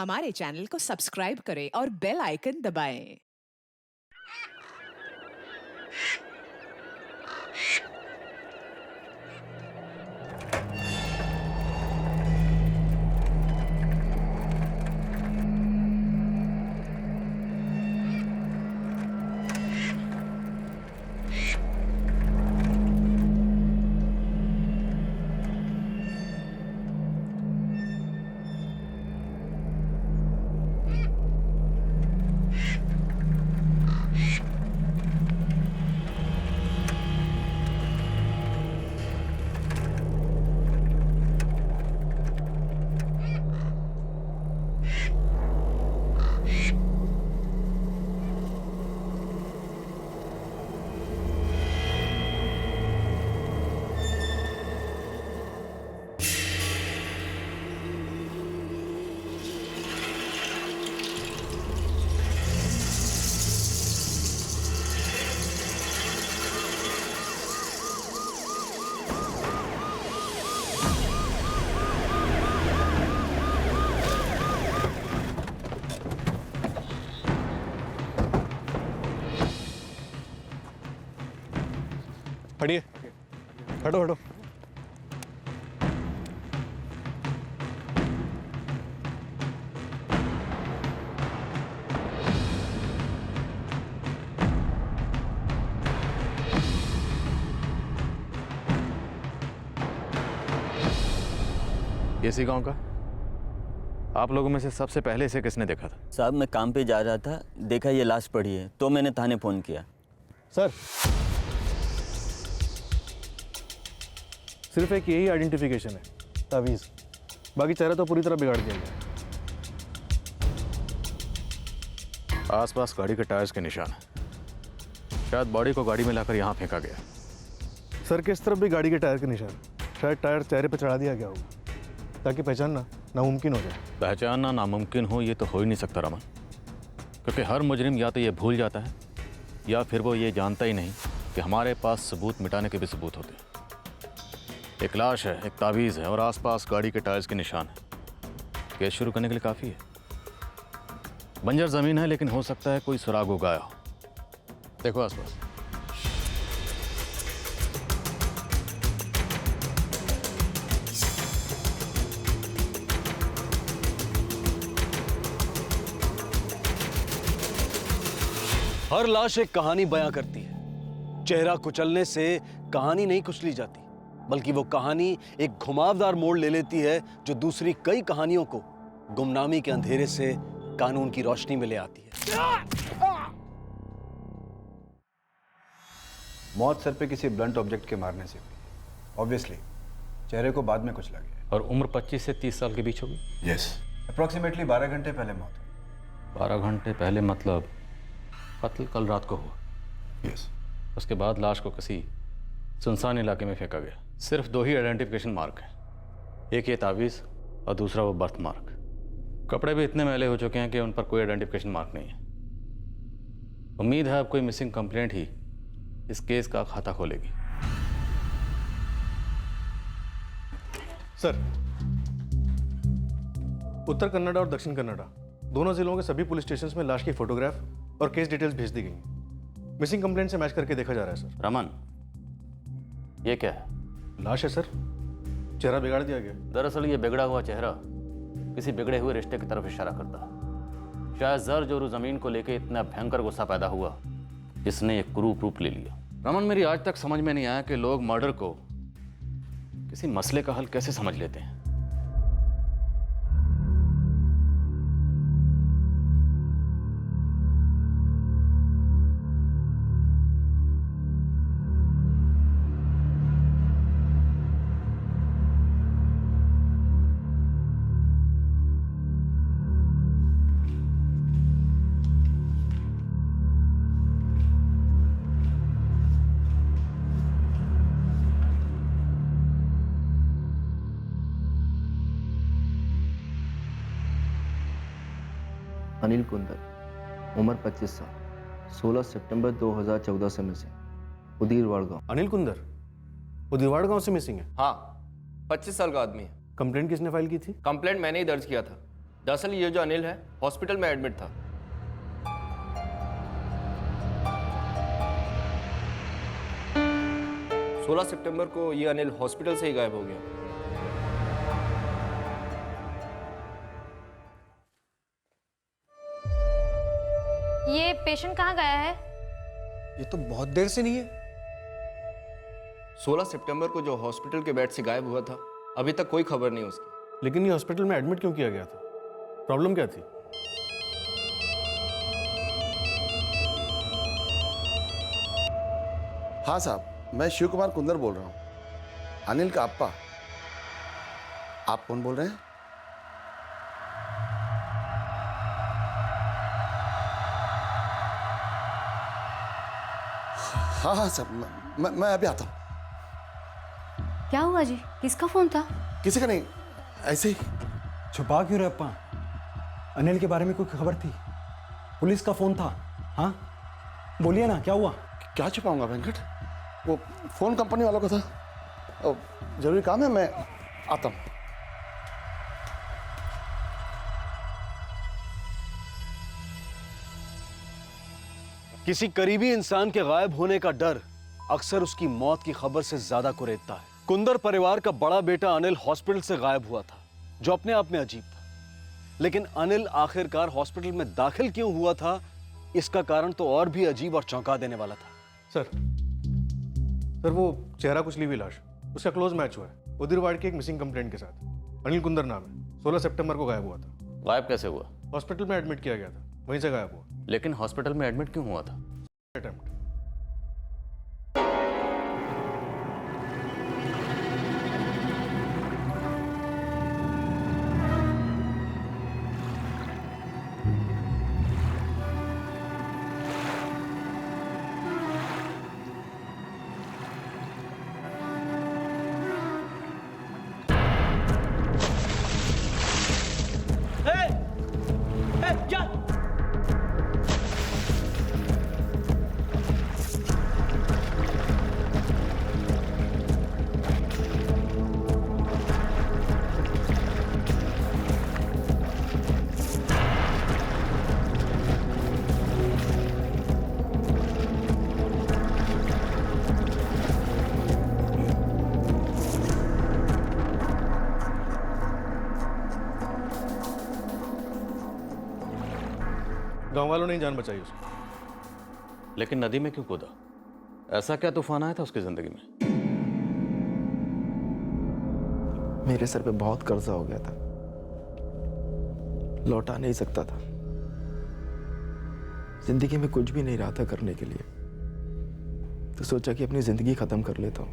हमारे चैनल को सब्सक्राइब करें और बेल आइकन दबाएं। हटिए, हटो हटो। इसी गांव का? आप लोगों में से सबसे पहले इसे किसने देखा था? साहब मैं काम पे जा रहा था, देखा ये लाश पड़ी है तो मैंने थाने फ़ोन किया। सर, सिर्फ एक यही आइडेंटिफिकेशन है, तावीज़। बाकी चेहरा तो पूरी तरह बिगाड़ दिया गया है। आसपास गाड़ी के टायर्स के निशान हैं। शायद बॉडी को गाड़ी में लाकर यहाँ फेंका गया। सर के इस तरफ भी गाड़ी के टायर के निशान। शायद टायर चेहरे पर चढ़ा दिया गया होगा ताकि पहचानना नामुमकिन हो जाए। पहचानना नामुमकिन हो ये तो हो ही नहीं सकता रमन, क्योंकि हर मुजरिम या तो ये भूल जाता है या फिर वो ये जानता ही नहीं कि हमारे पास सबूत मिटाने के भी सबूत होते हैं। एक लाश है, एक तावीज़ है और आसपास गाड़ी के टायर्स के निशान है। केस शुरू करने के लिए काफ़ी है। बंजर ज़मीन है लेकिन हो सकता है कोई सुराग उगाया हो। देखो आसपास। हर लाश एक कहानी बयां करती है। चेहरा कुचलने से कहानी नहीं कुचली जाती, बल्कि वो कहानी एक घुमावदार मोड़ ले लेती है जो दूसरी कई कहानियों को गुमनामी के अंधेरे से कानून की रोशनी में ले आती है। मौत सर पे किसी ब्लंट ऑब्जेक्ट के मारने से हुई। ऑब्वियसली चेहरे को बाद में कुचला गया। और उम्र 25 से 30 साल के बीच होगी। यस, अप्रॉक्सीमेटली 12 घंटे पहले मौत हुई। 12 घंटे पहले मतलब कत्ल कल रात को हुआ। यस। उसके बाद लाश को किसी सुनसान इलाके में फेंका गया। सिर्फ 2 ही आइडेंटिफिकेशन मार्क हैं, एक ये तावीज़ और दूसरा वो बर्थ मार्क। कपड़े भी इतने मैले हो चुके हैं कि उन पर कोई आइडेंटिफिकेशन मार्क नहीं है। उम्मीद है अब कोई मिसिंग कंप्लेंट ही इस केस का खाता खोलेगी। सर, उत्तर कन्नड़ और दक्षिण कन्नड़ दोनों जिलों के सभी पुलिस स्टेशंस में लाश की फोटोग्राफ और केस डिटेल्स भेज दी गई हैं। मिसिंग कंप्लेंट से मैच करके देखा जा रहा है सर। रमन, ये क्या है? लाश है सर, चेहरा बिगाड़ दिया गया। दरअसल ये बिगड़ा हुआ चेहरा किसी बिगड़े हुए रिश्ते की तरफ इशारा करता है। शायद जर जोरू जमीन को लेकर इतना भयंकर गुस्सा पैदा हुआ, इसने एक क्रूप रूप ले लिया। रमन, मेरी आज तक समझ में नहीं आया कि लोग मर्डर को किसी मसले का हल कैसे समझ लेते हैं। अनिल कुंदर, उम्र 25 साल, 16 सितंबर 2014 से मिसिंग, उदीरवाड़ गांव। अनिल कुंदर उदीरवाड़ गांव से मिसिंग है। हाँ, 25 साल का आदमी है। कंप्लेंट किसने फाइल की थी? कंप्लेंट मैंने ही दर्ज किया था। दरअसल ये जो अनिल है हॉस्पिटल में एडमिट था। सोलह सितंबर को ये अनिल हॉस्पिटल से ही गायब हो गया। ये पेशेंट कहाँ गया है? ये तो बहुत देर से नहीं है। 16 सितंबर को जो हॉस्पिटल के बेड से गायब हुआ था, अभी तक कोई खबर नहीं उसकी। लेकिन ये हॉस्पिटल में एडमिट क्यों किया गया था? प्रॉब्लम क्या थी? हाँ साहब, मैं शिव कुमार कुंदर बोल रहा हूँ, अनिल का अप्पा। आप कौन बोल रहे हैं? हाँ हाँ सर, मैं अभी आता हूँ। क्या हुआ जी? किसका फोन था? किसी का नहीं, ऐसे ही। छुपा क्यों रहे अप्पा? अनिल के बारे में कोई खबर थी? पुलिस का फोन था? हाँ बोलिए ना, क्या हुआ? क्या छुपाऊंगा वेंकट, वो फोन कंपनी वालों का था। जरूरी काम है, मैं आता हूँ। किसी करीबी इंसान के गायब होने का डर अक्सर उसकी मौत की खबर से ज्यादा कुरेदता है। कुंदर परिवार का बड़ा बेटा अनिल हॉस्पिटल से गायब हुआ था, जो अपने आप में अजीब था। लेकिन अनिल आखिरकार हॉस्पिटल में दाखिल क्यों हुआ था, इसका कारण तो और भी अजीब और चौंका देने वाला था। सर वो चेहरा कुचली हुई लाश, उसका क्लोज मैच हुआ है उदिर वार्ड की एक मिसिंग कंप्लेंट के साथ। अनिल कुंदर नाम है, 16 सितंबर को गायब हुआ था। गायब कैसे हुआ? हॉस्पिटल में एडमिट किया गया था, वहीं से गायब हुआ। लेकिन हॉस्पिटल में एडमिट क्यों हुआ था? अटेम्प्ट। गांव वालों ने जान बचाई उसकी। लेकिन नदी में क्यों कूदा? ऐसा क्या तूफान आया था उसकी जिंदगी में? मेरे सर पे बहुत कर्जा हो गया था, लौटा नहीं सकता था। जिंदगी में कुछ भी नहीं रहा था करने के लिए, तो सोचा कि अपनी जिंदगी खत्म कर लेता हूँ।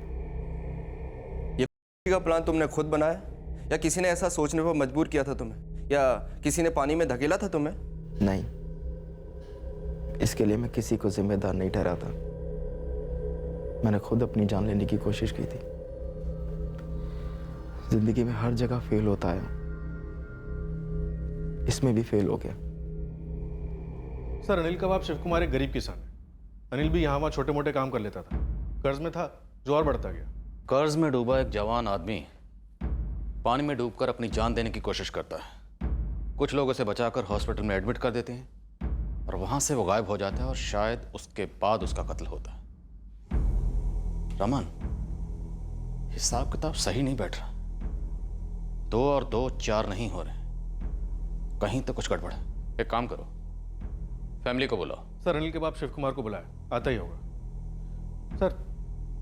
ये का प्लान तुमने खुद बनाया या किसी ने ऐसा सोचने पर मजबूर किया था तुम्हें, या किसी ने पानी में धकेला था तुम्हें? नहीं, इसके लिए मैं किसी को जिम्मेदार नहीं ठहराता। मैंने खुद अपनी जान लेने की कोशिश की थी। जिंदगी में हर जगह फेल होता है, इसमें भी फेल हो गया। सर अनिल का बाप शिव कुमार एक गरीब किसान है। अनिल भी यहाँ वहाँ छोटे मोटे काम कर लेता था, कर्ज में था जो और बढ़ता गया। कर्ज में डूबा एक जवान आदमी पानी में डूबकर अपनी जान देने की कोशिश करता है। कुछ लोग उसे बचाकर हॉस्पिटल में एडमिट कर देते हैं और वहां से वो गायब हो जाता है और शायद उसके बाद उसका कत्ल होता है। रमन, हिसाब किताब सही नहीं बैठ रहा। 2 और 2 4 नहीं हो रहे, कहीं तो कुछ गड़बड़ है। एक काम करो, फैमिली को बुलाओ। सर अनिल के बाप शिव कुमार को बुलाया, आता ही होगा। सर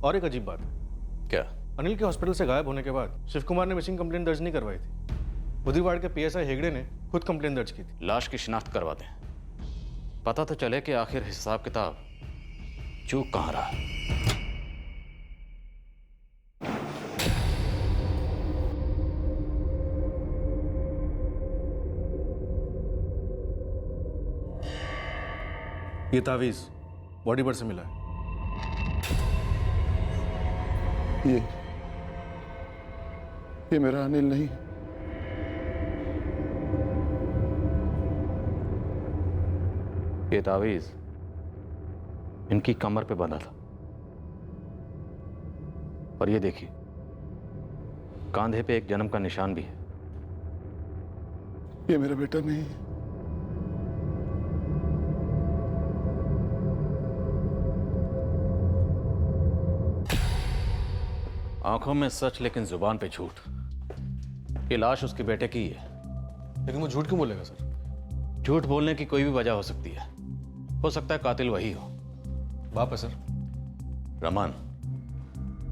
और एक अजीब बात है। क्या? अनिल के हॉस्पिटल से गायब होने के बाद शिव कुमार ने मिसिंग कंप्लेंट दर्ज नहीं करवाई थी। बुधवार के पीएसआई हेगड़े ने खुद कंप्लेंट दर्ज की थी। लाश की शिनाख्त करवा दें, पता तो चले कि आखिर हिसाब किताब चूक कहां रहा। ये तावीज बॉडी पर से मिला है। ये मेरा अनिल नहीं। ये तावीज इनकी कमर पे बंधा था और ये देखिए कांधे पे एक जन्म का निशान भी है। ये मेरा बेटा नहीं है। आंखों में सच लेकिन जुबान पे झूठ। ये लाश उसके बेटे की है। लेकिन वो झूठ क्यों बोलेगा सर? झूठ बोलने की कोई भी वजह हो सकती है। हो सकता है कातिल वही हो। बाप है सर। रमन,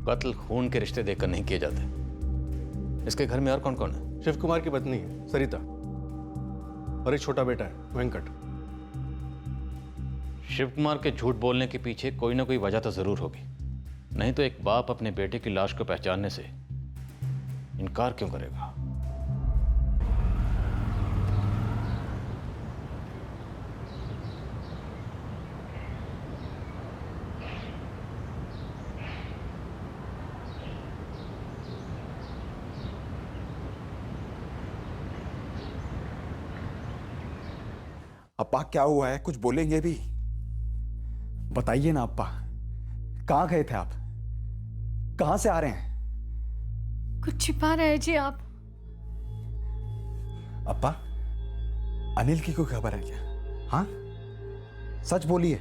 कत्ल खून के रिश्ते देखकर नहीं किए जाते। इसके घर में और कौन कौन है? शिव कुमार की पत्नी है सरिता और एक छोटा बेटा है वेंकट। शिव कुमार के झूठ बोलने के पीछे कोई ना कोई वजह तो जरूर होगी, नहीं तो एक बाप अपने बेटे की लाश को पहचानने से इनकार क्यों करेगा? अप्पा क्या हुआ है? कुछ बोलेंगे भी? बताइए ना अप्पा, कहाँ गए थे आप? कहाँ से आ रहे हैं? कुछ छिपा रहे जी आप। अप्पा, अनिल की कोई खबर है क्या? हाँ, सच बोलिए।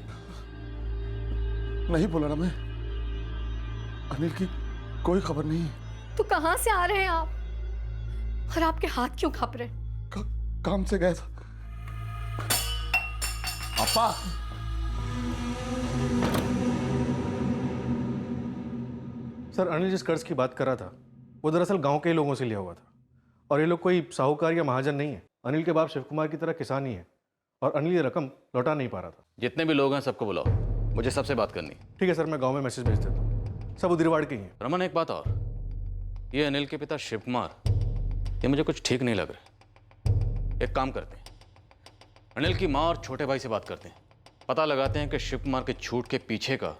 नहीं बोला ना मैं, अनिल की कोई खबर नहीं है। तो कहाँ से आ रहे हैं आप? और आपके हाथ क्यों कांप रहे? काम से गया था। अप्पा, सर अनिल जिस कर्ज की बात कर रहा था वो दरअसल गांव के ही लोगों से लिया हुआ था, और ये लोग कोई साहूकार या महाजन नहीं है। अनिल के बाप शिव कुमार की तरह किसान ही है, और अनिल ये रकम लौटा नहीं पा रहा था। जितने भी लोग हैं सबको बुलाओ, मुझे सबसे बात करनी। ठीक है सर, मैं गांव में मैसेज भेज देता हूँ। सब उदिरवाड़ के ही हैं। रमन, एक बात और, ये अनिल के पिता शिव कुमार, ये मुझे कुछ ठीक नहीं लग रहा। एक काम करते हैं, अनिल की माँ और छोटे भाई से बात करते हैं, पता लगाते हैं कि शिव कुमार के झूठ के पीछे का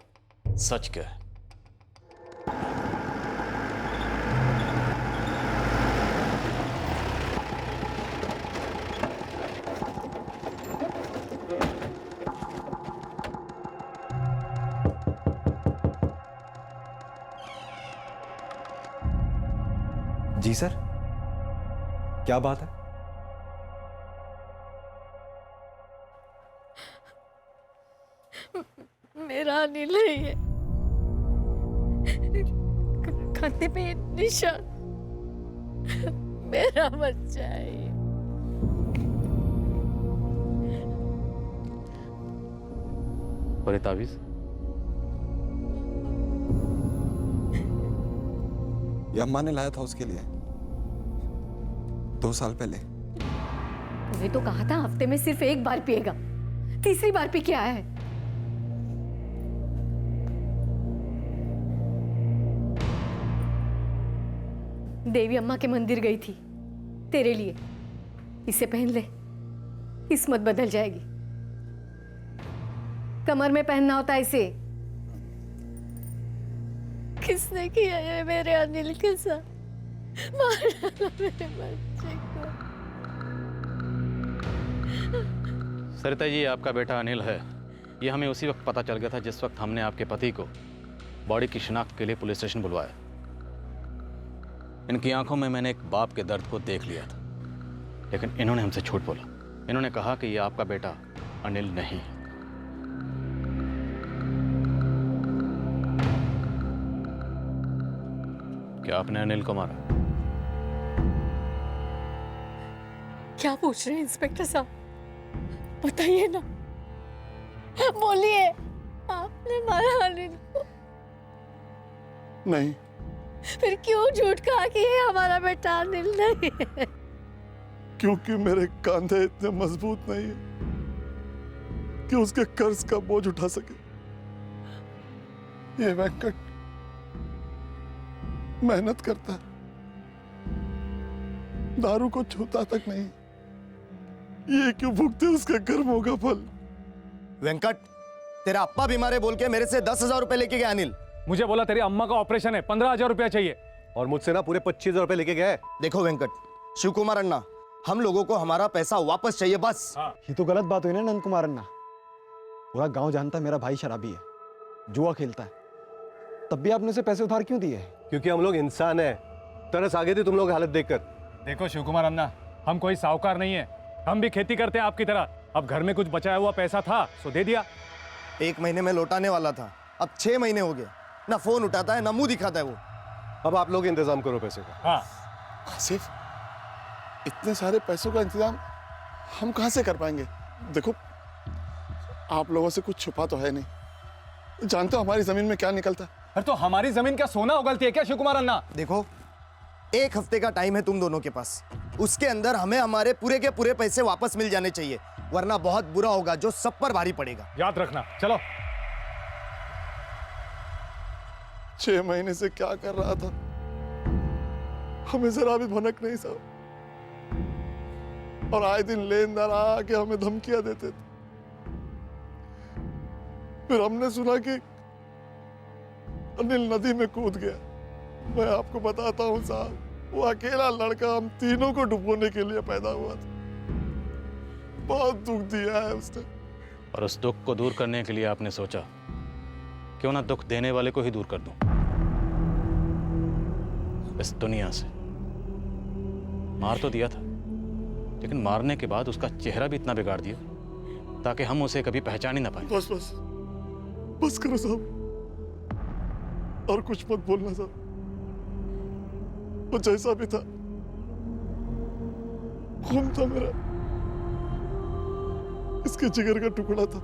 सच क्या है। जी सर, क्या बात है? मेरा अनिल है ये। कंधे पे ये निशान, मेरा बच्चा है ये। और ये ताबीज? ये अम्मा ने लाया था उसके लिए 2 साल पहले। तूने तो कहा था हफ्ते में सिर्फ एक बार पिएगा, तीसरी बार पी के आया है। देवी अम्मा के मंदिर गई थी तेरे लिए, इसे पहन ले, किस्मत बदल जाएगी। कमर में पहनना होता है इसे। किसने किया ये मेरे अनिल के साथ? मारा मेरे बच्चे को। सरिता जी, आपका बेटा अनिल है, ये हमें उसी वक्त पता चल गया था जिस वक्त हमने आपके पति को बॉडी की शिनाख्त के लिए पुलिस स्टेशन बुलवाया। इनकी आंखों में मैंने एक बाप के दर्द को देख लिया था, लेकिन इन्होंने हमसे झूठ बोला। इन्होंने कहा कि ये आपका बेटा अनिल नहीं है। क्या आपने अनिल को मारा? क्या पूछ रहे हैं इंस्पेक्टर साहब? बताइए ना, बोलिए, आपने मारा अनिल को? नहीं। फिर क्यों झूठ कहा कि ये हमारा बेटा अनिल नहीं है? क्योंकि मेरे कंधे इतने मजबूत नहीं है कि उसके कर्ज का बोझ उठा सके। ये वेंकट मेहनत करता है, दारू को छूता तक नहीं। ये क्यों भुगते उसके कर्मों का फल? वेंकट, तेरा अप्पा बीमार है बोल के मेरे से 10,000 रुपए लेके गया अनिल। मुझे बोला तेरी अम्मा का ऑपरेशन है, 15,000 रुपया चाहिए। और मुझसे ना पूरे 25,000 रुपए लेके गया है। देखो वेंकट, शिव कुमार अन्ना, हम लोगों को हमारा पैसा वापस चाहिए बस। ये तो गलत बात हुई ना नंद कुमार अन्ना। पूरा गांव जानता है मेरा भाई शराबी है, जुआ खेलता है, तब भी आपने उसे पैसे उधार क्यों दिए? क्योंकि हम लोग इंसान हैं। तरस आ गई थी तुम लोग हालत देखकर। देखो शिव कुमार अन्ना, हम कोई साहूकार नहीं है, हम भी खेती करते हैं आपकी तरह। अब घर में कुछ बचाया हुआ पैसा था सो दे दिया। 1 महीने में लौटाने वाला था, अब 6 महीने हो गए। ना फोन उठाता है ना मुंह दिखाता है वो। अब आप लोग इंतजाम करो पैसे का। हाँ, आसिफ, इतने सारे पैसों का इंतजाम हम कहाँ से कर पाएंगे? देखो, आप लोगों से कुछ छुपा तो है नहीं। जानते हो हमारी जमीन में क्या निकलता है? अरे तो हमारी जमीन क्या सोना उगलती है क्या शिव कुमार अन्ना? देखो, 1 हफ्ते का टाइम है तुम दोनों के पास। उसके अंदर हमें हमारे पूरे के पूरे पैसे वापस मिल जाने चाहिए, वरना बहुत बुरा होगा, जो सब पर भारी पड़ेगा। याद रखना। चलो। 6 महीने से क्या कर रहा था, हमें जरा भी भनक नहीं साहब। और आए दिन लेनदार आके हमें धमकियां देते थे। फिर हमने सुना कि अनिल नदी में कूद गया। मैं आपको बताता हूँ साहब, वो अकेला लड़का हम तीनों को डुबोने के लिए पैदा हुआ था। बहुत दुख दिया है उसने। और उस दुख को दूर करने के लिए आपने सोचा क्यों ना दुख देने वाले को ही दूर कर दूं इस दुनिया से। मार तो दिया था, लेकिन मारने के बाद उसका चेहरा भी इतना बिगाड़ दिया ताकि हम उसे कभी पहचान ही ना पाए। बस बस बस करो साहब, और कुछ मत बोलना साहब। वो जैसा भी था, खून था मेरा, इसके जिगर का टुकड़ा था।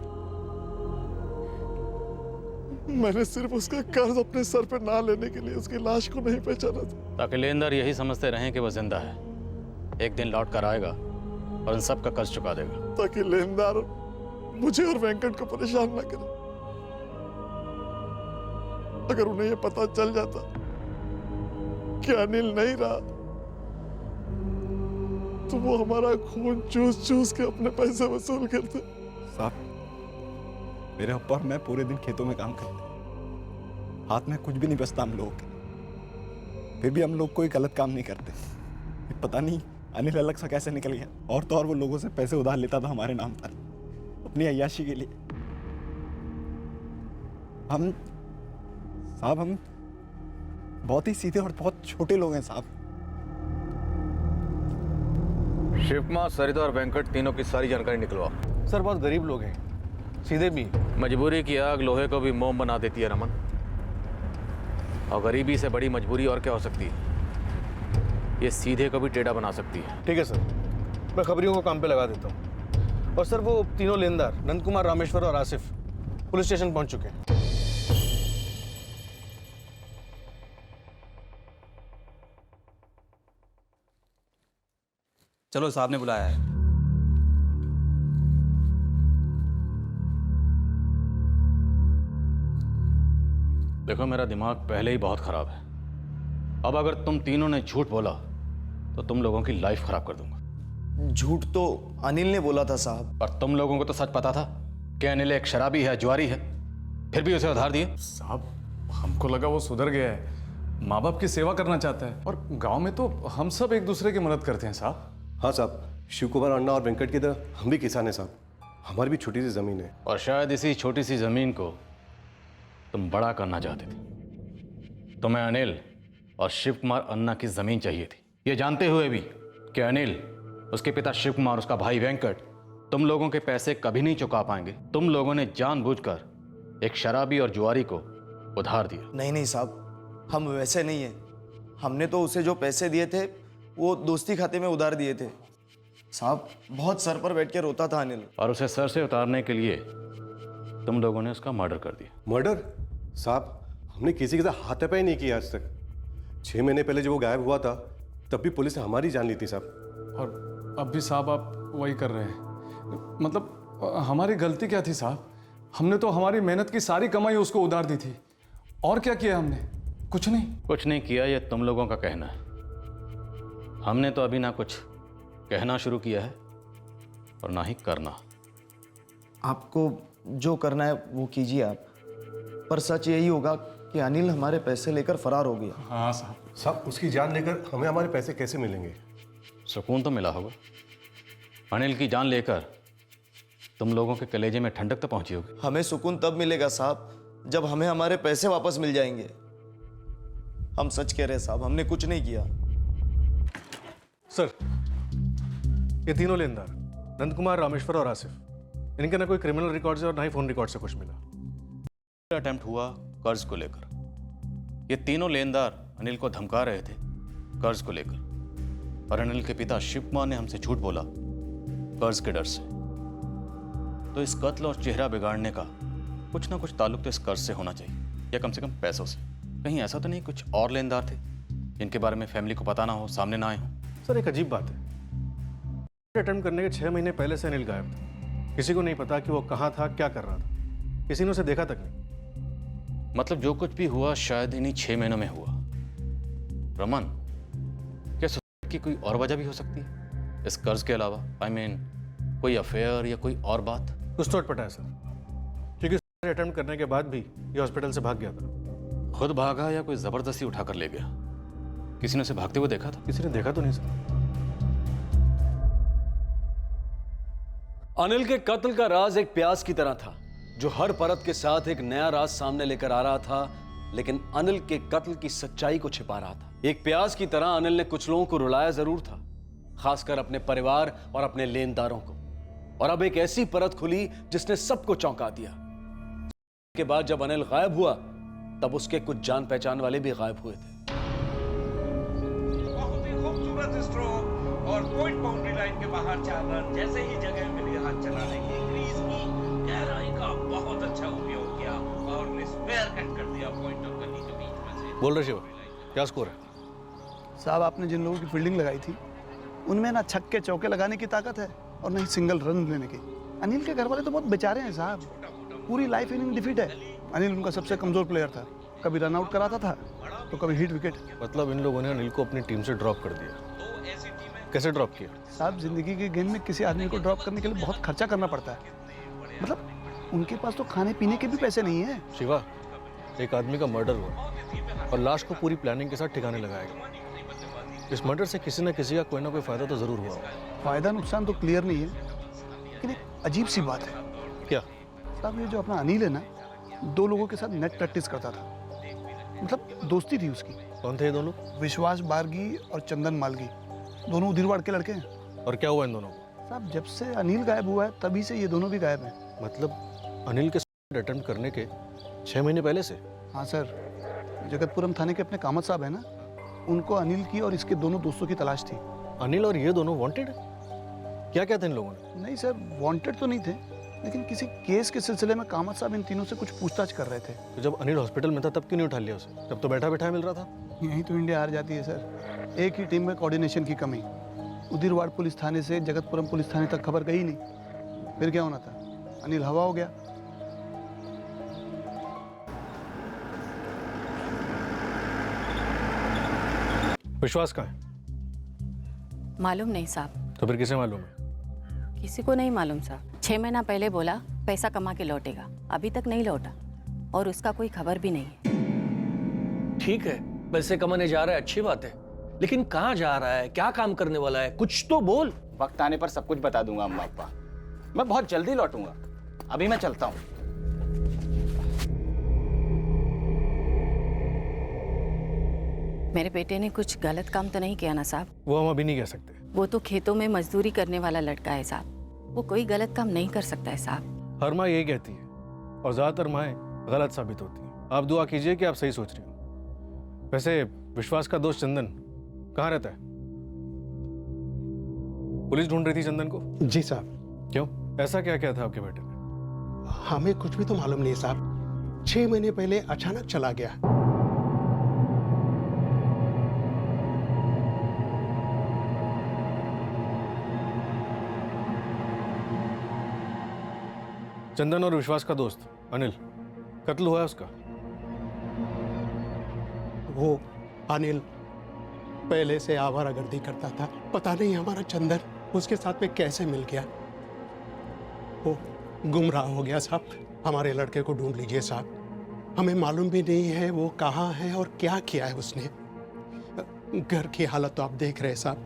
मैंने सिर्फ उसका कर्ज अपने सर पे ना लेने के लिए उसकी लाश को नहीं पहचाना था। ताकि लेनदार यही समझते रहें कि वह जिंदा है, एक दिन लौट कर आएगा और इन सब का कर्ज चुका देगा। ताकि लेनदार मुझे और वेंकट को परेशान ना करे। अगर उन्हें ये पता चल जाता कि अनिल नहीं रहा, तो वो हमारा खून चूस चूस के अपने पैसे वसूल करते। साहब, मेरे अब्बा और मैं पूरे दिन खेतों में काम करते, हाथ में कुछ भी नहीं बचता हम लोगों के, फिर भी हम लोग कोई गलत काम नहीं करते। पता नहीं अनिल अलग सा कैसे निकल गया। और तो और वो लोगों से पैसे उधार लेता था हमारे नाम पर, अपनी अय्याशी के लिए। हम बहुत ही सीधे और बहुत छोटे लोग हैं साहब। शिव कुमार, सरिता और वेंकट तीनों की सारी जानकारी निकलवा। सर बहुत गरीब लोग हैं, सीधे भी। मजबूरी की आग लोहे को भी मोम बना देती है रमन, और गरीबी से बड़ी मजबूरी और क्या हो सकती है? ये सीधे को भी टेढ़ा बना सकती है। ठीक है सर, मैं खबरियों को काम पे लगा देता हूँ। और सर वो तीनों लेनदार नंद कुमार, रामेश्वर और आसिफ पुलिस स्टेशन पहुंच चुके हैं। चलो, साहब ने बुलाया है। देखो, मेरा दिमाग पहले ही बहुत खराब है। अब अगर तुम तीनों ने झूठ बोला तो तुम लोगों की लाइफ खराब कर दूंगा। झूठ तो अनिल ने बोला था साहब। और तुम लोगों को तो सच पता था कि अनिल एक शराबी है, जुआरी है, फिर भी उसे उधार दिए। साहब, हमको लगा वो सुधर गया है, माँ बाप की सेवा करना चाहता है, और गांव में तो हम सब एक दूसरे की मदद करते हैं साहब। हाँ साहब, शिव कुमार अन्ना और वेंकट की तरह हम भी किसान हैं साहब। हमारी भी छोटी सी जमीन है। और शायद इसी छोटी सी जमीन को तुम बड़ा करना चाहते थे। तुम्हें अनिल और शिव कुमार अन्ना की जमीन चाहिए थी, ये जानते हुए भी कि अनिल, उसके पिता शिव कुमार, उसका भाई वेंकट तुम लोगों के पैसे कभी नहीं चुका पाएंगे। तुम लोगों ने जानबूझकर एक शराबी और जुआरी को उधार दिया। नहीं नहीं साहब, हम वैसे नहीं है। हमने तो उसे जो पैसे दिए थे वो दोस्ती खाते में उधार दिए थे साहब। बहुत सर पर बैठ के रोता था अनिल। और उसे सर से उतारने के लिए तुम लोगों ने उसका मर्डर कर दिया। मर्डर? साहब, हमने किसी के साथ हाथापाई नहीं किया आज तक। 6 महीने पहले जब वो गायब हुआ था तब भी पुलिस ने हमारी जान ली थी साहब। और अब भी साहब आप वही कर रहे हैं। मतलब हमारी गलती क्या थी साहब? हमने तो हमारी मेहनत की सारी कमाई उसको उधार दी थी। और क्या किया हमने? कुछ नहीं। कुछ नहीं किया, ये तुम लोगों का कहना है। हमने तो अभी ना कुछ कहना शुरू किया है और ना ही करना। आपको जो करना है वो कीजिए आप, पर सच यही होगा कि अनिल हमारे पैसे लेकर फरार हो गया। हाँ साहब। साहब, उसकी जान लेकर हमें हमारे पैसे कैसे मिलेंगे? सुकून तो मिला होगा। अनिल की जान लेकर तुम लोगों के कलेजे में ठंडक तो पहुंची होगी। हमें सुकून तब मिलेगा साहब जब हमें हमारे पैसे वापस मिल जाएंगे। हम सच कह रहे हैं साहब, हमने कुछ नहीं किया। सर, ये तीनों लेनदार, नंदकुमार, रामेश्वर और आसिफ, इनके ना कोई क्रिमिनल रिकॉर्ड और ना ही फोन रिकॉर्ड से कुछ मिला। अटेम्प्ट हुआ कर्ज को लेकर। ये तीनों लेनदार अनिल को धमका रहे थे कर्ज को लेकर, और अनिल के पिता शिव कुमार ने हमसे झूठ बोला कर्ज के डर से। तो इस कत्ल और चेहरा बिगाड़ने का कुछ ना कुछ ताल्लुक तो इस कर्ज से होना चाहिए, या कम से कम पैसों से। कहीं ऐसा तो नहीं कुछ और लेनदार थे जिनके बारे में फैमिली को पता ना हो, सामने ना आए हो? सर एक अजीब बात है, अटेम्प्ट करने के 6 महीने पहले से अनिल गायब था। किसी को नहीं पता कि वो कहाँ था, क्या कर रहा था, किसी ने उसे देखा तक नहीं। मतलब जो कुछ भी हुआ शायद इन्हीं 6 महीनों में हुआ। रमन, क्या सुसाइड की कोई और वजह भी हो सकती है इस कर्ज के अलावा? I mean, कोई अफेयर या कोई और बात? कुछ तो अटपटा है सर, क्योंकि अटेम्प्ट करने के बाद भी ये हॉस्पिटल से भाग गया था। खुद भागा या कोई जबरदस्ती उठाकर ले गया? किसी ने उसे भागते हुए देखा था? किसी ने देखा तो नहीं सर। अनिल के कत्ल का राज एक प्याज की तरह था जो हर परत के साथ एक नया राज सामने लेकर आ रहा था, लेकिन अनिल के कत्ल की सच्चाई को छिपा रहा था। एक प्याज की तरह अनिल ने कुछ लोगों को रुलाया जरूर था, खासकर अपने परिवार और अपने लेनदारों को। और अब एक ऐसी परत खुली जिसने सबको चौंका दिया। के बाद जब अनिल गायब हुआ तब उसके कुछ जान पहचान वाले भी गायब हुए थे। बहुत ही खूबसूरत स्ट्रोक और पॉइंट बाउंड्री लाइन के बाहर 4 रन जैसे ही जगह मिली हाथ चलाने की। क्रीज की गहराई का बहुत अच्छा उपयोग किया और ने स्पेयर कट कर दिया पॉइंट ऑफ गली के बीच में से। बोल रहे शिवा, क्या स्कोर है? साहब आपने जिन लोगों की फील्डिंग लगाई थी उनमें ना छक्के चौके लगाने की ताकत है और ना ही सिंगल रन लेने की। अनिल के घर वाले तो बहुत बेचारे हैं साहब, पूरी लाइफ इनिंग डिफीट है। अनिल उनका सबसे कमजोर प्लेयर था, कभी रन आउट कराता था तो कभी हिट विकेट। मतलब इन लोगों ने अनिल को अपनी टीम से ड्रॉप कर दिया। कैसे ड्रॉप किया? साहब जिंदगी के गेम में किसी आदमी को ड्रॉप करने के लिए बहुत खर्चा करना पड़ता है। मतलब उनके पास तो खाने पीने के भी पैसे नहीं है। शिवा, एक आदमी का मर्डर हुआ और लाश को पूरी प्लानिंग के साथ ठिकाने लगाया गया। इस मर्डर से किसी न किसी का कोई ना कोई फायदा तो जरूर हुआ होगा। फायदा नुकसान तो क्लियर नहीं है, लेकिन एक अजीब सी बात है। क्या? साहब ये जो अपना अनिल है ना, 2 लोगों के साथ नेट प्रैक्टिस करता था, मतलब दोस्ती थी उसकी। कौन थे ये दोनों? विश्वास बारगी और चंदन मालगी, दोनों उदिरवाड़ के लड़के हैं। और क्या हुआ इन दोनों को? साहब जब से अनिल गायब हुआ है तभी से ये दोनों भी गायब हैं। मतलब अनिल के अटेम्प्ट करने के 6 महीने पहले से? हाँ सर, जगतपुरम थाने के अपने कामत साहब है ना, उनको अनिल की और इसके दोनों दोस्तों की तलाश थी। अनिल और ये दोनों वांटेड? क्या क्या था इन लोगों ने? नहीं सर, वांटेड तो नहीं थे, लेकिन किसी केस के सिलसिले में कामत साहब इन तीनों से कुछ पूछताछ कर रहे थे। तो जब अनिल हॉस्पिटल में था तब क्यों नहीं उठा लिया उसे? तब तो बैठा बैठा मिल रहा था। यही तो इंडिया हार जाती है सर, एक ही टीम में कोऑर्डिनेशन की कमी। उदिरवाड़ पुलिस थाने से जगतपुरम पुलिस थाने तक खबर गई नहीं, फिर क्या होना था? अनिल हवा हो गया। विश्वास कहाँ है? मालूम नहीं साहब। तो फिर किसे मालूम है? किसी को नहीं मालूम साहब। 6 महीना पहले बोला पैसा कमा के लौटेगा, अभी तक नहीं लौटा और उसका कोई खबर भी नहीं है। ठीक है, पैसे कमाने जा रहा है, अच्छी बात है, लेकिन कहाँ जा रहा है, क्या काम करने वाला है, कुछ तो बोल। वक्त आने पर सब कुछ बता दूंगा अम्मा अब्बा। मैं बहुत जल्दी लौटूंगा, अभी मैं चलता हूँ। मेरे बेटे ने कुछ गलत काम तो नहीं किया ना साहब? वो हम अभी नहीं कह सकते। वो तो खेतों में मजदूरी करने वाला लड़का है साहब, वो कोई गलत काम नहीं कर सकता है साहब। हर माँ यही कहती है और ज्यादातर माएँ गलत साबित होती हैं। आप दुआ कीजिए कि आप सही सोच रही हो। वैसे विश्वास का दोस्त चंदन कहाँ रहता है? पुलिस ढूंढ रही थी चंदन को। जी साहब। क्यों, ऐसा क्या क्या था आपके बेटे ने? हमें कुछ भी तो मालूम नहीं साहब, 6 महीने पहले अचानक चला गया। चंदन और विश्वास का दोस्त अनिल, कत्ल हुआ है उसका। वो अनिल पहले से आवारागर्दी करता था, पता नहीं हमारा चंदन उसके साथ में कैसे मिल गया। वो गुमराह हो गया साहब। हमारे लड़के को ढूंढ लीजिए साहब, हमें मालूम भी नहीं है वो कहाँ है और क्या किया है उसने। घर की हालत तो आप देख रहे हैं साहब।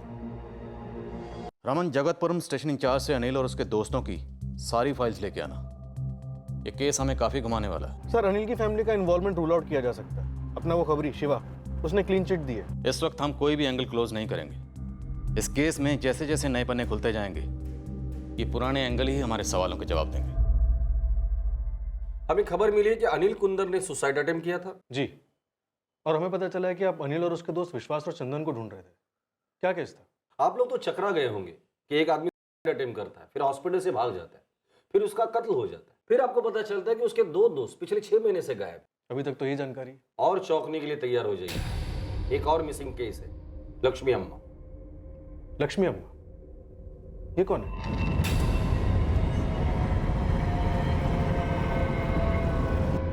रमन, जगतपुरम स्टेशन इंचार्ज से अनिल और उसके दोस्तों की सारी फाइल्स लेके आना। ये केस हमें काफी घुमाने वाला है। सर अनिल की फैमिली का इन्वॉल्वमेंट रूल आउट किया जा सकता है। अपना वो खबरी शिवा, उसने क्लीन चिट दी है। इस वक्त हम कोई भी एंगल क्लोज नहीं करेंगे। इस केस में जैसे जैसे नए पन्ने खुलते जाएंगे, ये पुराने एंगल ही हमारे सवालों के जवाब देंगे। हमें खबर मिली है कि अनिल कुंदर ने सुसाइड अटेम्प्ट किया था। जी, और हमें पता चला है कि आप अनिल और उसके दोस्त विश्वास और चंदन को ढूंढ रहे थे। क्या केस था? आप लोग तो चकरा गए होंगे कि एक आदमी सुसाइड अटेम्प्ट करता है, फिर हॉस्पिटल से भाग जाता है, फिर उसका कत्ल हो जाता है, फिर आपको पता चलता है कि उसके 2 दोस्त पिछले 6 महीने से गायब। अभी तक तो यही जानकारी। और चौंकने के लिए तैयार हो जाइए, एक और मिसिंग केस है, लक्ष्मी अम्मा। लक्ष्मी अम्मा? ये कौन है?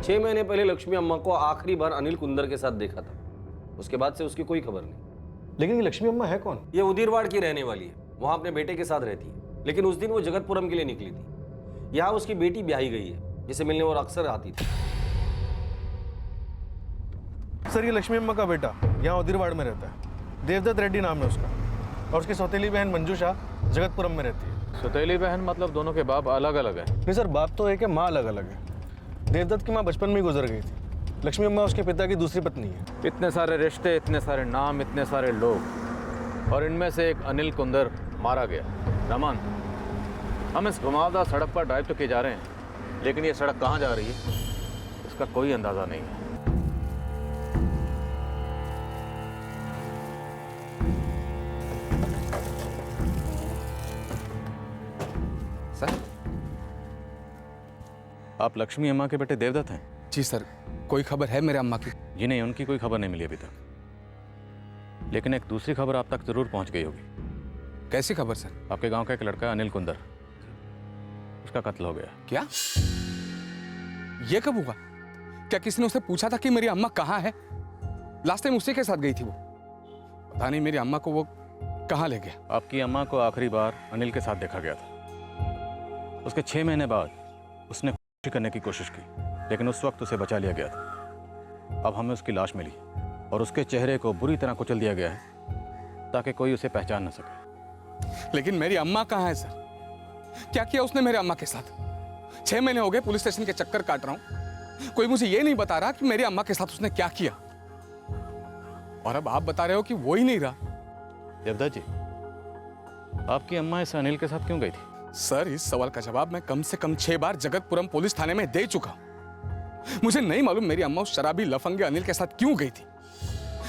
6 महीने पहले लक्ष्मी अम्मा को आखिरी बार अनिल कुंदर के साथ देखा था, उसके बाद से उसकी कोई खबर नहीं। लेकिन ये लक्ष्मी अम्मा है कौन? ये उदीरवाड़ की रहने वाली है, वहां अपने बेटे के साथ रहती है, लेकिन उस दिन वो जगतपुरम के लिए निकली थी। यहाँ उसकी बेटी ब्याही गई है, जिसे मिलने वो अक्सर आती थी। सर, ये लक्ष्मी अम्मा का बेटा यहाँ उदीरवाड़ में रहता है, देवदत्त रेड्डी नाम है उसका, और उसकी सौतेली बहन मंजूषा जगतपुरम में रहती है। सौतेली बहन मतलब दोनों के बाप अलग अलग है? नहीं सर, बाप तो एक है, माँ अलग अलग है। देवदत्त की माँ बचपन में ही गुजर गई थी। लक्ष्मी अम्मा उसके पिता की दूसरी पत्नी है। इतने सारे रिश्ते, इतने सारे नाम, इतने सारे लोग, और इनमें से एक अनिल कुंदर मारा गया। रमन, हम इस घुमावदार सड़क पर ड्राइव तो किए जा रहे हैं, लेकिन ये सड़क कहाँ जा रही है इसका कोई अंदाजा नहीं है। सर, आप लक्ष्मी अम्मा के बेटे देवदत्त हैं? जी सर, कोई खबर है मेरे अम्मा की? जी नहीं, उनकी कोई खबर नहीं मिली अभी तक, लेकिन एक दूसरी खबर आप तक जरूर पहुंच गई होगी। कैसी खबर सर? आपके गांव का एक लड़का अनिल कुंदर, उसका कत्ल हो गया। क्या? ये कब हुआ? क्या किसी ने उससे पूछा था कि मेरी अम्मा कहाँ है? लास्ट टाइम उसी के साथ गई थी वो। पता नहीं मेरी अम्मा को वो कहाँ ले गया। आपकी अम्मा को आखिरी बार अनिल के साथ देखा गया था। उसके 6 महीने बाद उसने खुशी करने की कोशिश की, लेकिन उस वक्त उसे बचा लिया गया था। अब हमें उसकी लाश मिली और उसके चेहरे को बुरी तरह कुचल दिया गया है ताकि कोई उसे पहचान न सके। लेकिन मेरी अम्मा कहाँ है सर? क्या किया उसने मेरे अम्मा के साथ? 6 महीने हो गए पुलिस स्टेशन के चक्कर काट रहा हूं, कोई मुझे ये नहीं बता रहा कि मेरी अम्मा के साथ उसने क्या किया। और अब आप बता रहे हो कि वो ही नहीं रहा। देवदत्त जी, आपकी अम्मा इस अनिल के साथ क्यों गई थी? सर, इस सवाल का जवाब मैं कम से कम 6 बार जगतपुरम पुलिस थाने में दे चुका हूं। मुझे नहीं मालूम मेरी अम्मा उस शराबी लफंगे अनिल के साथ क्यों गई थी।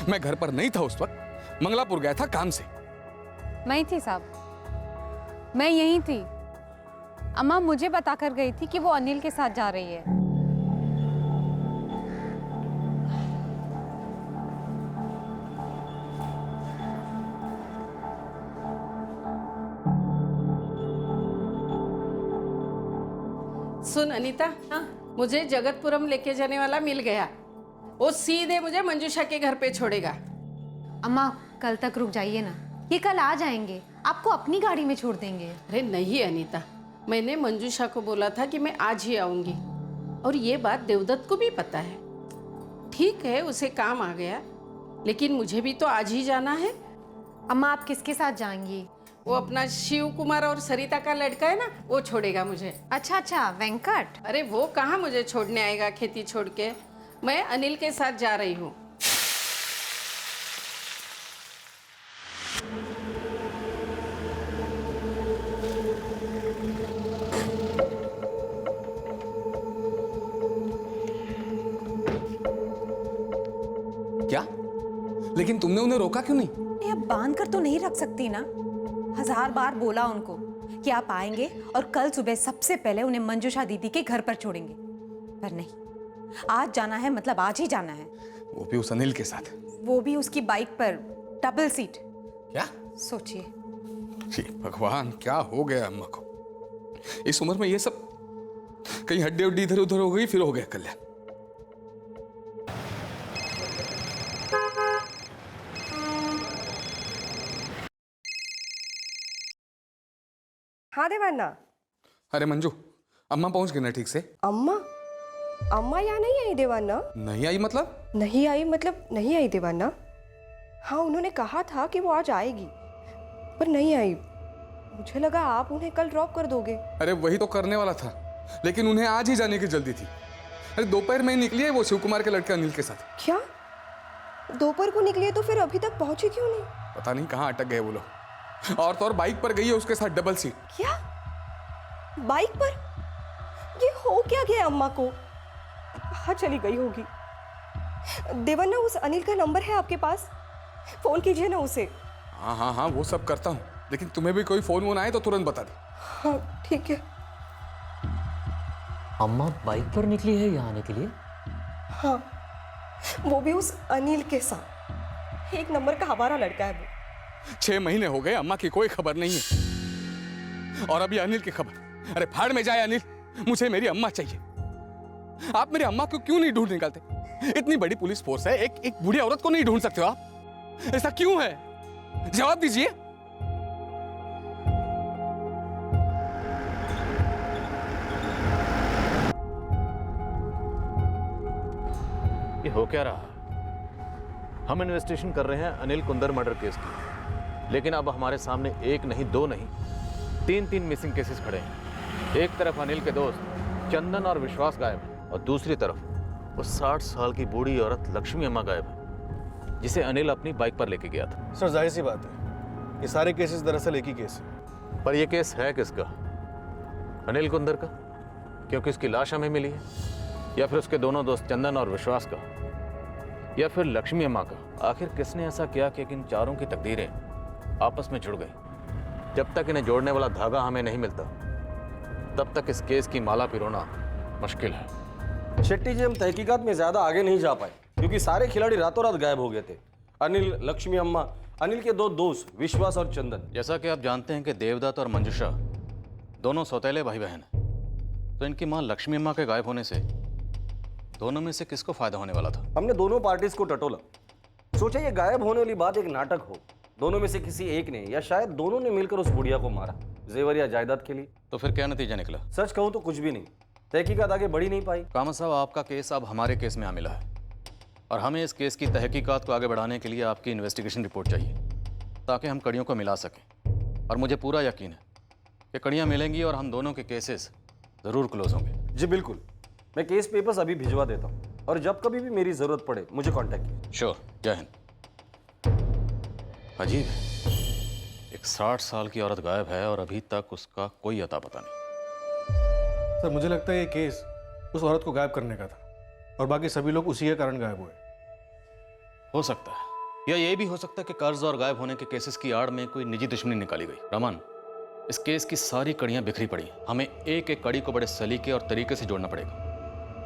मैं घर पर नहीं था उस वक्त, मंगलापुर गया था काम से। मैं थी साहब, मैं यहीं थी। अम्मा मुझे बताकर गई थी कि वो अनिल के साथ जा रही है। सुन अनीता, मुझे जगतपुरम लेके जाने वाला मिल गया। वो सीधे मुझे मंजूषा के घर पे छोड़ेगा। अम्मा कल तक रुक जाइए ना, ये कल आ जाएंगे, आपको अपनी गाड़ी में छोड़ देंगे। अरे नहीं अनीता, मैंने मंजूषा को बोला था कि मैं आज ही आऊंगी, और ये बात देवदत्त को भी पता है। ठीक है, उसे काम आ गया, लेकिन मुझे भी तो आज ही जाना है। अम्मा आप किसके साथ जाएंगी? वो अपना शिव कुमार और सरिता का लड़का है ना, वो छोड़ेगा मुझे। अच्छा अच्छा, वेंकट। अरे वो कहाँ मुझे छोड़ने आएगा खेती छोड़ के। मैं अनिल के साथ जा रही हूँ। क्या? लेकिन तुमने उन्हें रोका क्यों नहीं? अब बांध कर तो नहीं रख सकती ना। 1000 बार बोला उनको कि आप आएंगे और कल सुबह सबसे पहले उन्हें मंजूषा दीदी के घर पर छोड़ेंगे, पर नहीं, आज जाना है मतलब आज ही जाना है। वो भी उस अनिल के साथ? वो भी उसकी बाइक पर, डबल सीट। क्या? सोचिए। जी भगवान, क्या हो गया अम्मा को? इस उम्र में ये सब, कहीं हड्डी उड्डी इधर उधर हो गई फिर हो गया कल्याण। हाँ देवाना। अरे मंजू, अम्मा पहुंच गई ना ठीक से? अम्मा? अम्मा यहाँ नहीं आई देवाना। नहीं आई मतलब? नहीं आई मतलब नहीं आई देवाना। हाँ, उन्होंने कहा था कि वो आज आएगी, पर नहीं आई। मुझे लगा आप उन्हें कल ड्रॉप कर दोगे। अरे वही तो करने वाला था, लेकिन उन्हें आज ही जाने की जल्दी थी। अरे दोपहर में ही निकली है वो शिव कुमार के लड़के अनिल के साथ। क्या? दोपहर को निकली है तो फिर अभी तक पहुंची क्यों नहीं? पता नहीं कहाँ अटक गए वो लोग। और तो और बाइक पर गई है उसके साथ डबल सीट। क्या? बाइक पर? ये हो क्या गया अम्मा को? कहाँ चली गई होगी? देवन्ना, उस अनिल का नंबर है आपके पास? फोन कीजिए ना उसे। हाँ हाँ हाँ, वो सब करता हूँ, लेकिन तुम्हें भी कोई फोन वोन आए तो तुरंत बता दे। हाँ ठीक है। अम्मा बाइक पर निकली है यहाँ आने के लिए? हाँ, वो भी उस अनिल के साथ। एक नंबर का हमारा लड़का है वो। 6 महीने हो गए, अम्मा की कोई खबर नहीं है, और अभी अनिल की खबर। अरे फाड़ में जाए अनिल, मुझे मेरी अम्मा चाहिए। आप मेरी अम्मा को क्यों नहीं ढूंढ निकालते? इतनी बड़ी पुलिस फोर्स है, एक बूढ़ी औरत को नहीं ढूंढ सकते हो आप? ऐसा क्यों है? जवाब दीजिए। ये हो क्या रहा? हम इन्वेस्टिगेशन कर रहे हैं अनिल कुंदर मर्डर केस की, लेकिन अब हमारे सामने एक नहीं, दो नहीं, तीन मिसिंग केसेस खड़े हैं। एक तरफ अनिल के दोस्त चंदन और विश्वास गायब हैं, और दूसरी तरफ वो 60 साल की बूढ़ी औरत लक्ष्मी अम्मा गायब है, जिसे अनिल अपनी बाइक पर लेके गया था। सर जाहिर सी बात है, ये सारे केसेस दरअसल एक ही केस है। पर यह केस है किसका? अनिल कुंदर का, क्योंकि उसकी लाश हमें मिली है, या फिर उसके दोनों दोस्त चंदन और विश्वास का, या फिर लक्ष्मी अम्मा का? आखिर किसने ऐसा किया कि इन चारों की तकदीरें आपस में जुड़ गई? जब तक इन्हें जोड़ने वाला धागा हमें नहीं मिलता, तब तक इस केस की माला पिरोना मुश्किल है। शेट्टी जी, हम तहकीकात में ज्यादा आगे नहीं जा पाए, क्योंकि सारे खिलाड़ी रातों रात गायब हो गए थे। अनिल, लक्ष्मी अम्मा, अनिल के 2 दोस्त विश्वास और चंदन। जैसा कि आप जानते हैं कि देवदत्त और मंजुषा दोनों सौतेले भाई बहन हैं, तो इनकी मां लक्ष्मी अम्मा के गायब होने से दोनों में से किसको फायदा होने वाला था? हमने दोनों पार्टीज को टटोला, सोचा ये गायब होने वाली बात एक नाटक हो, दोनों में से किसी एक ने या शायद दोनों ने मिलकर उस बुढ़िया को मारा, जेवर या जायदाद के लिए। तो फिर क्या नतीजा निकला? सच कहूं तो कुछ भी नहीं, तहकीकात आगे बढ़ी नहीं पाई। कामत साहब, आपका केस अब हमारे केस में आ मिला है, और हमें इस केस की तहकीकात को आगे बढ़ाने के लिए आपकी इन्वेस्टिगेशन रिपोर्ट चाहिए, ताकि हम कड़ियों को मिला सकें। और मुझे पूरा यकीन है कि कड़ियाँ मिलेंगी और हम दोनों के केसेस ज़रूर क्लोज होंगे। जी बिल्कुल, मैं केस पेपर्स अभी भिजवा देता हूँ, और जब कभी भी मेरी जरूरत पड़े मुझे कांटेक्ट कीजिए। श्योर। जय हिंद। अजीब है, एक 60 साल की औरत गायब है और अभी तक उसका कोई अता पता नहीं। सर मुझे लगता है ये केस उस औरत को गायब करने का था, और बाकी सभी लोग उसी के कारण गायब हुए। हो सकता है, या ये भी हो सकता है कि कर्ज और गायब होने के केसेस की आड़ में कोई निजी दुश्मनी निकाली गई। रमन, इस केस की सारी कड़ियां बिखरी पड़ी हैं, हमें एक एक कड़ी को बड़े सलीके और तरीके से जोड़ना पड़ेगा,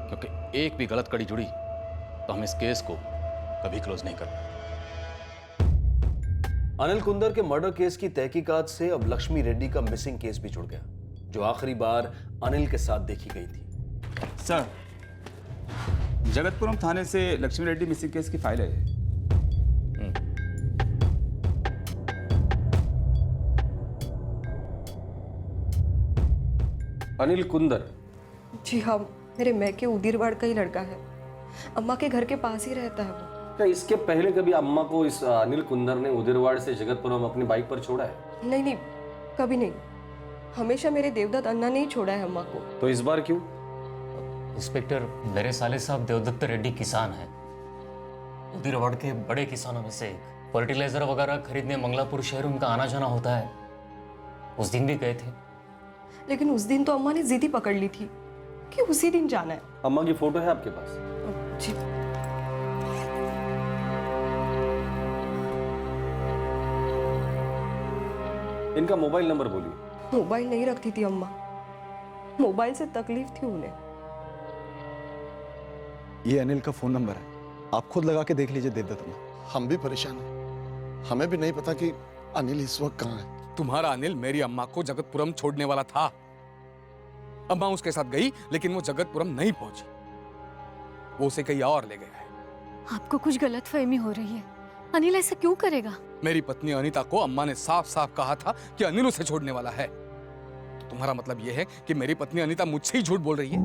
क्योंकि एक भी गलत कड़ी जुड़ी तो हम इस केस को कभी क्लोज नहीं कर पाएंगे। अनिल कुंदर के मर्डर केस की तहकीकात से अब लक्ष्मी रेड्डी का मिसिंग केस भी जुड़ गया, जो आखिरी बार अनिल के साथ देखी गई थी। सर, जगतपुरम थाने से लक्ष्मी रेड्डी मिसिंग केस की फाइल है। अनिल कुंदर? जी हाँ, मेरे मैके उदीरवाड़ का ही लड़का है, अम्मा के घर के पास ही रहता है वो। क्या इसके पहले कभी अम्मा को इस अनिल कुंदर ने उदिरवाड़ से जगतपुरम अपनी बाइक पर छोड़ा है? नहीं नहीं, कभी नहीं। हमेशा मेरे देवदत्त अन्ना ने ही छोड़ा है अम्मा को। तो इस बार क्यों? इंस्पेक्टर, मेरे साले साहब देवदत्त रेड्डी किसान हैं, उदिरवाड़ के बड़े किसानों में से एक। फर्टिलाइजर वगैरह खरीदने मंगलापुर शहर उनका आना जाना होता है, उस दिन भी गए थे। लेकिन उस दिन तो अम्मा ने जिद ही पकड़ ली थी कि उसी दिन जाना है। अम्मा की फोटो है आपके पास? जी। इनका मोबाइल नंबर बोलिए। मोबाइल नहीं रखती थी अम्मा, मोबाइल से तकलीफ थी उन्हें। ये अनिल का फोन नंबर है, आप खुद लगा के देख लीजिए देवदत्त में। हम भी परेशान हैं, हमें भी नहीं पता कि अनिल इस वक्त कहाँ है। तुम्हारा अनिल मेरी अम्मा को जगतपुरम छोड़ने वाला था। अम्मा उसके साथ गई, लेकिन वो जगतपुरम नहीं पहुंची, वो उसे कहीं और ले गया है। आपको कुछ गलतफहमी हो रही है, अनिल ऐसा क्यों करेगा? मेरी पत्नी अनीता को अम्मा ने साफ साफ कहा था कि अनिल उसे छोड़ने वाला है। तो तुम्हारा मतलब यह है कि मेरी पत्नी अनीता मुझसे ही झूठ बोल रही है?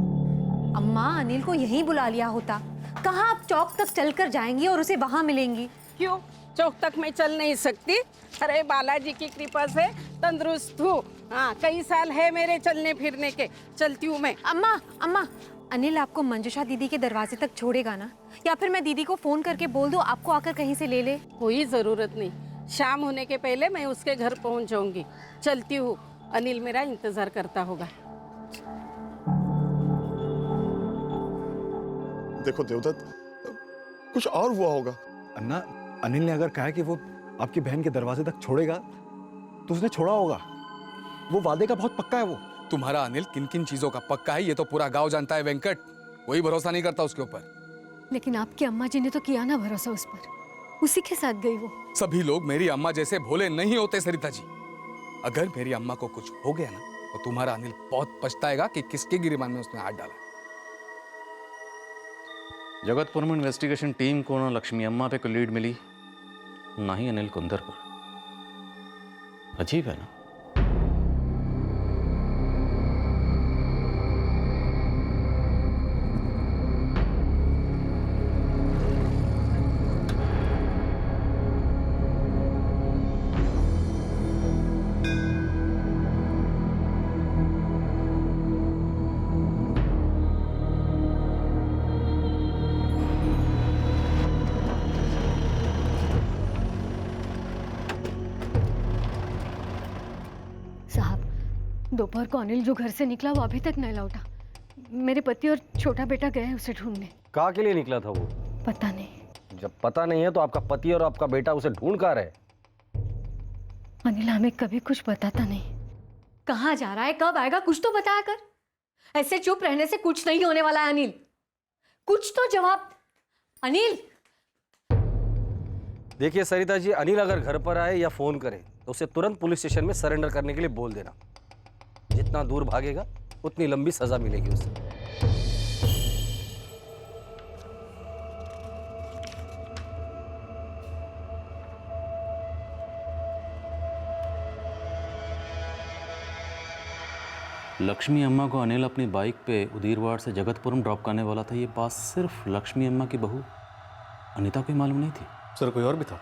अम्मा, अनिल को यहीं बुला लिया होता, कहाँ आप चौक तक चलकर जाएंगी और उसे वहां मिलेंगी? क्यों चौक तक मैं चल नहीं सकती? अरे बालाजी की कृपा से तंदुरुस्त हूँ। हाँ, कई साल है मेरे चलने फिरने के, चलती हूँ मैं। अम्मा, अम्मा, अनिल आपको मंजुषा दीदी के दरवाजे तक छोड़ेगा ना? या फिर मैं दीदी को फोन करके बोल दूं आपको आकर कहीं से ले ले? कोई जरूरत नहीं, शाम होने के पहले मैं उसके घर पहुंच जाऊंगी। चलती हूँ, अनिल मेरा इंतजार करता होगा। देखो देवदत्त, कुछ और हुआ होगा। अन्ना, अनिल ने अगर कहा कि वो आपकी बहन के दरवाजे तक छोड़ेगा तो उसने छोड़ा होगा। वो वादे का बहुत पक्का है। वो तुम्हारा अनिल किन किन चीजों का पक्का है ये तो पूरा गांव जानता है वेंकट। कोई भरोसा नहीं करता उसके ऊपर। लेकिन आपकी अम्मा जी ने तो किया ना भरोसा उस पर, उसी के साथ गई वो। सभी लोग मेरी अम्मा जैसे भोले नहीं होते सरिता जी। अगर मेरी अम्मा को कुछ हो गया ना तो तुम्हारा अनिल बहुत पछताएगा कि किसके गिरेबान में उसने हाथ डाला। जगतपुर में इन्वेस्टिगेशन टीम को ना लक्ष्मी अम्मा पे कोई लीड मिली, ना ही अनिल कुंदर पर। अजीब है ना। दोपहर को अनिल जो घर से निकला वो अभी तक नहीं लौटा। मेरे पति और छोटा बेटा गए उसे ढूंढने। कहाँ के लिए निकला था वो? पता नहीं। जब पता नहीं है तो आपका पति और आपका बेटा उसे ढूंढ कहाँ रहे? अनिल हमें कभी कुछ बताता नहीं। कहाँ जा रहा है, कब आएगा, कुछ तो बताया कर। ऐसे चुप रहने से कुछ नहीं होने वाला है अनिल। कुछ तो जवाब। अनिल! देखिए सरिता जी, अनिल अगर घर पर आए या फोन करे तो उसे तुरंत पुलिस स्टेशन में सरेंडर करने के लिए बोल देना। जितना दूर भागेगा उतनी लंबी सजा मिलेगी उसे। लक्ष्मी अम्मा को अनिल अपनी बाइक पे उदीरवाड़ से जगतपुरम ड्रॉप करने वाला था। ये बात सिर्फ लक्ष्मी अम्मा की बहू अनीता को ही मालूम नहीं थी। सर कोई और भी था?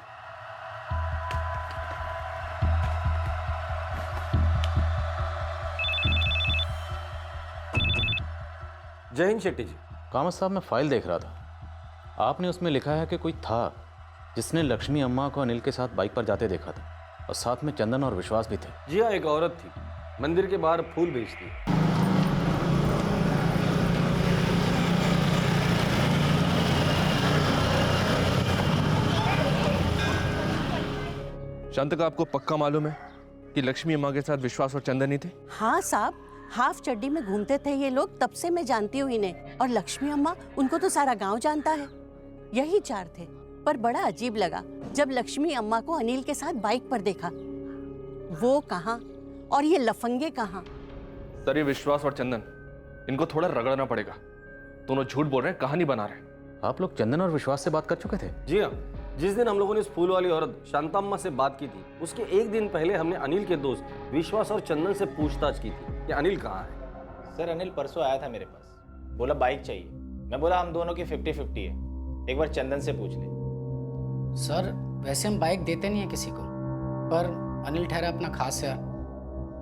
जय हिंद शेट्टी जी। कामत साहब, मैं फाइल देख रहा था। आपने उसमें लिखा है कि कोई था जिसने लक्ष्मी अम्मा को अनिल के साथ बाइक पर जाते देखा था और साथ में चंदन और विश्वास भी थे। जी हाँ, एक औरत थी, मंदिर के बाहर फूल बेचती। शांता, आपको पक्का मालूम है कि लक्ष्मी अम्मा के साथ विश्वास और चंदन ही थे? हाँ साहब, हाफ चड्डी में घूमते थे ये लोग, तब से मैं जानती हूँ इन्हें। और लक्ष्मी अम्मा, उनको तो सारा गांव जानता है। यही चार थे। पर बड़ा अजीब लगा जब लक्ष्मी अम्मा को अनिल के साथ बाइक पर देखा। वो कहाँ और ये लफंगे कहाँ? सर, ये विश्वास और चंदन, इनको थोड़ा रगड़ना पड़ेगा। दोनों झूठ बोल रहे हैं, कहानी बना रहे हैं। आप लोग चंदन और विश्वास से बात कर चुके थे? जी हाँ, जिस दिन हम लोगों ने इस फूल वाली औरत शांता अम्मा से बात की थी उसके एक दिन पहले हमने अनिल के दोस्त विश्वास और चंदन से पूछताछ की थी कि अनिल कहाँ है। सर, अनिल परसों आया था मेरे पास, बोला बाइक चाहिए। मैं बोला हम दोनों की 50-50 है, एक बार चंदन से पूछ ले। सर, वैसे हम बाइक देते नहीं है किसी को, पर अनिल ठहरा अपना खास है,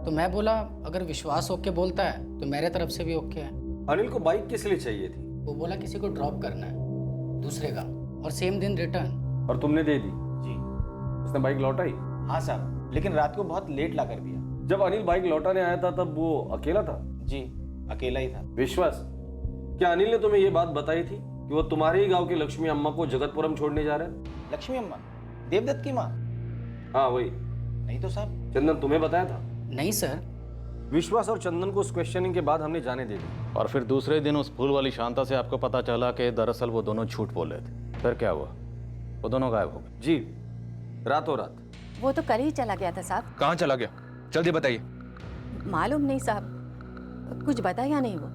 तो मैं बोला अगर विश्वास ओके बोलता है तो मेरे तरफ से भी ओके है। अनिल को बाइक किस लिए चाहिए थी? वो बोला किसी को ड्रॉप करना है दूसरे का, और सेम दिन रिटर्न। और तुमने दे दी? जी। उसने बाइक लौटाई? हाँ साहब, लेकिन रात को बहुत लेट ला कर दिया। जब अनिल बाइक लौटाने आया था तब वो अकेला था? जी, अकेला ही था। विश्वास, क्या अनिल ने तुम्हें ये बात बताई थी कि वो तुम्हारे ही गांव की लक्ष्मी अम्मा को जगतपुरम छोड़ने जा रहे हैं? लक्ष्मी अम्मा? देवदत्त की माँ? हाँ वही। नहीं तो साहब। चंदन, तुम्हें बताया था? नहीं सर। विश्वास और चंदन को उस क्वेश्चनिंग के बाद हमने जाने दे दी। और फिर दूसरे दिन उस फूल वाली शांता से आपको पता चला कि दरअसल वो दोनों झूठ बोल रहे थे। फिर क्या हुआ? वो दोनों गायब हो गए? जी, रातों रात। वो तो कल ही चला गया था साहब। कहाँ चला गया? जल्दी बताइए। मालूम नहीं साहब, कुछ बताया नहीं वो।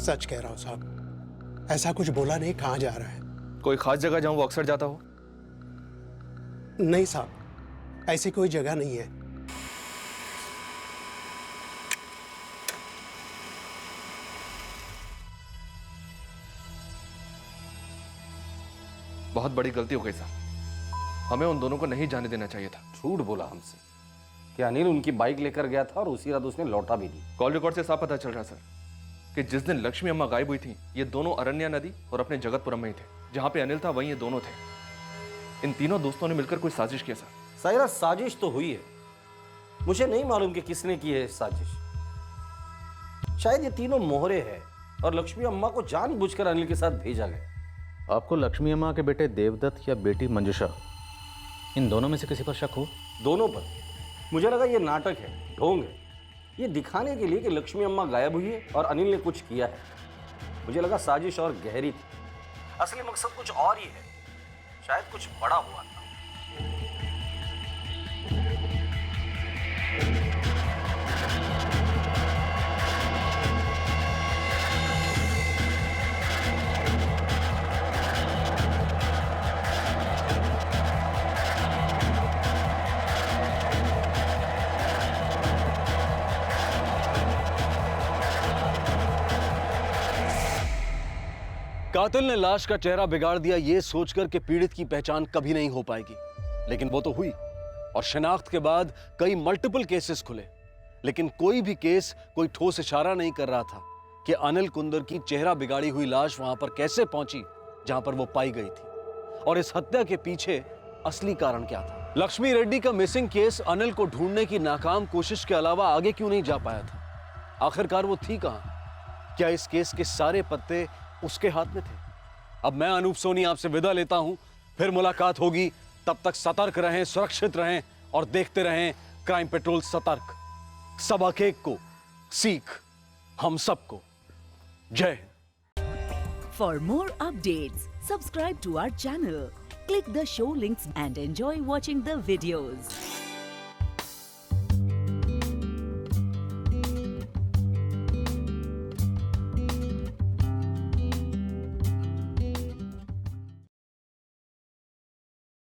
सच कह रहा हूँ साहब, ऐसा कुछ बोला नहीं। कहाँ जा रहा है? कोई खास जगह जहाँ वो अक्सर जाता हो? नहीं साहब, ऐसी कोई जगह नहीं है। बहुत बड़ी गलती हो गई साहब, हमें उन दोनों को नहीं जाने देना चाहिए था। झूठ बोला हमसे कि अनिल उनकी बाइक लेकर गया था और उसी रात उसने लौटा भी दी। कॉल रिकॉर्ड से साफ पता चल रहा है सर। कि जिस दिन लक्ष्मी अम्मा गायब हुई थी, ये दोनों अरण्या नदी और अपने जगतपुरम में ही थे। जहां पे अनिल था वहीं ये दोनों थे। इन तीनों दोस्तों ने मिलकर कोई साजिश किया सर। सायरा, साजिश तो हुई है, मुझे नहीं मालूम कि किसने की है साजिश। शायद ये तीनों मोहरे हैं और लक्ष्मी अम्मा को जानबूझकर अनिल के साथ भेजा गया। आपको लक्ष्मी अम्मा के बेटे देवदत्त या बेटी मंजुषा, इन दोनों में से किसी पर शक हो? दोनों पर। मुझे लगा ये नाटक है, ढोंग है, ये दिखाने के लिए कि लक्ष्मी अम्मा गायब हुई है और अनिल ने कुछ किया है। मुझे लगा साजिश और गहरी थी, असली मकसद कुछ और ही है, शायद कुछ बड़ा हुआ था। कातिल ने लाश का चेहरा बिगाड़ दिया ये सोचकर कि पीड़ित की पहचान कभी नहीं हो पाएगी, लेकिन वो तो हुई और शिनाख्त के बाद कई मल्टीपल केसेस खुले, लेकिन कोई भी केस कोई ठोस इशारा नहीं कर रहा था कि अनिल कुंदर की चेहरा बिगाड़ी हुई लाश वहां पर कैसे पहुंची जहां पर वो पाई गई थी, और इस हत्या के पीछे असली कारण क्या था। लक्ष्मी रेड्डी का मिसिंग केस अनिल को ढूंढने की नाकाम कोशिश के अलावा आगे क्यों नहीं जा पाया था? आखिरकार वो थी कहां? क्या इस केस के सारे पत्ते उसके हाथ में थे? अब मैं अनूप सोनी आपसे विदा लेता हूं, फिर मुलाकात होगी। तब तक सतर्क रहें, सुरक्षित रहें और देखते रहें क्राइम पेट्रोल सतर्क। सबक एक को सीख हम सबको। जय Hind. For more updates, subscribe to our channel, click the show links and enjoy watching the videos.